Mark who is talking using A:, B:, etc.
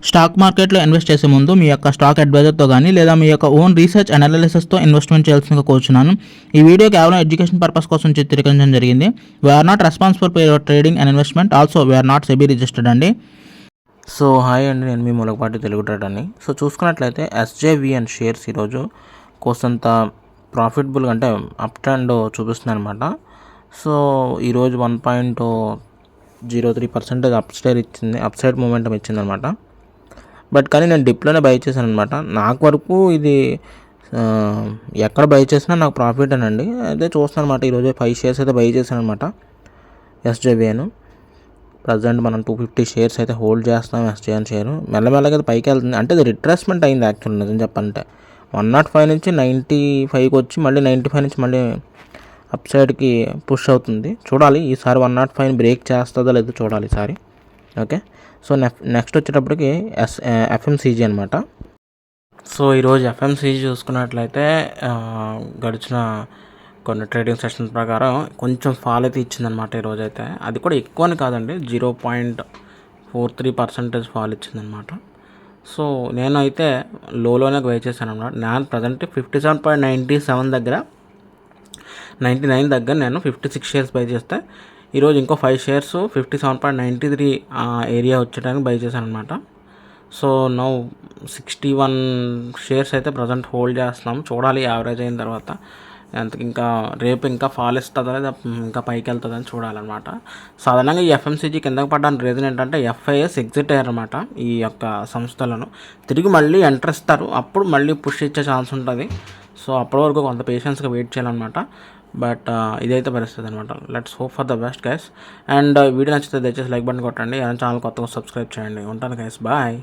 A: Stock మార్కెట్లో invest చేసే ముందు మీ యొక్క స్టాక్ అడ్వైజర్తో కానీ లేదా మీ యొక్క ఓన్ రీసెర్చ్ అనాలిసిస్తో ఇన్వెస్ట్మెంట్ చేయాల్సిందిగా కోరుచున్నాను. ఈ వీడియో కేవలం ఎడ్యుకేషన్ పర్పస్ కోసం చిత్రీకరించడం జరిగింది. We're not responsible for your trading and investment. Also we're not SEBI registered అండి. సో హాయ్ అండి, నేను మీ మూలకపాటి తెలుగు ట్రేడర్ని. సో చూసుకున్నట్లయితే SJVN షేర్స్ ఈరోజు కోసంత ప్రాఫిటబుల్గా అంటే అప్ ట్రెండ్ చూపిస్తుంది అనమాట. సో ఈరోజు 1.03% అప్ సైడ్ మూమెంటం ఇచ్చిందనమాట. బట్ కానీ నేను డిప్లోనే బై చేశాను అనమాట. నాకు వరకు ఇది ఎక్కడ బై చేసినా నాకు ప్రాఫిట్ అనండి. అదే చూస్తాను అనమాట. ఈరోజు 5 షేర్స్ అయితే బై చేశాను అనమాట SJVN. ప్రజెంట్ మనం 250 షేర్స్ అయితే హోల్డ్ చేస్తాం. SJVN షేరు మెల్లమెల్లగా పైకి వెళ్తుంది. అంటే ఇది రిట్రేస్మెంట్ అయింది యాక్చువల్లీ నిజం చెప్పాలంటే. 105 నుంచి 95కి వచ్చి మళ్ళీ 95 నుంచి మళ్ళీ అప్ సైడ్కి పుష్ అవుతుంది. చూడాలి ఈసారి 105 బ్రేక్ చేస్తుందో లేదో చూడాలి ఈసారి. ఓకే, సో నెక్స్ట్ వచ్చేటప్పటికి FMCG అనమాట. సో ఈరోజు FMCG చూసుకున్నట్లయితే గడిచిన కొన్ని ట్రేడింగ్ సెషన్స్ ప్రకారం కొంచెం ఫాల్ అయితే ఇచ్చిందనమాట ఈరోజు అయితే. అది కూడా ఎక్కువ అని కాదండి, 0.43% ఫాల్ ఇచ్చిందనమాట. సో నేనైతే లోనే బై చేశాను అనమాట. నేను ప్రజెంట్ 57.97 దగ్గర 99 దగ్గర నేను 56 షేర్స్ బై చేస్తే ఈరోజు ఇంకో 5 షేర్స్ 57.93 ఏరియా వచ్చేటానికి బై చేశాను అనమాట. సో నౌ 61 షేర్స్ అయితే ప్రజెంట్ హోల్డ్ చేస్తున్నాం. చూడాలి యావరేజ్ అయిన తర్వాత ఇంకా రేపు ఇంకా ఫాల్ ఇస్తుందా లేదా ఇంకా పైకి వెళ్తుందని చూడాలన్నమాట. సాధారణంగా ఈ FMCG కిందకి పడడానికి రీజన్ ఏంటంటే FIS ఎగ్జిట్ అయ్యారన్నమాట. ఈ యొక్క సంస్థలను తిరిగి మళ్ళీ ఎంటర్ ఇస్తారు, అప్పుడు మళ్ళీ పుష్ ఇచ్చే ఛాన్స్ ఉంటుంది. సో అప్పటి వరకు కొంత పేషెన్స్గా వెయిట్ చేయాలన్నమాట. బట్ ఇదైతే పరిస్థితి అనమాట. Let's hope for the best guys. And video నచ్చితే దయచేసి లైక్ బటన్ కొట్టండి. ఛానల్ కొత్తగా సబ్స్క్రైబ్ చేయండి. ఉంటాను గైస్, బాయ్.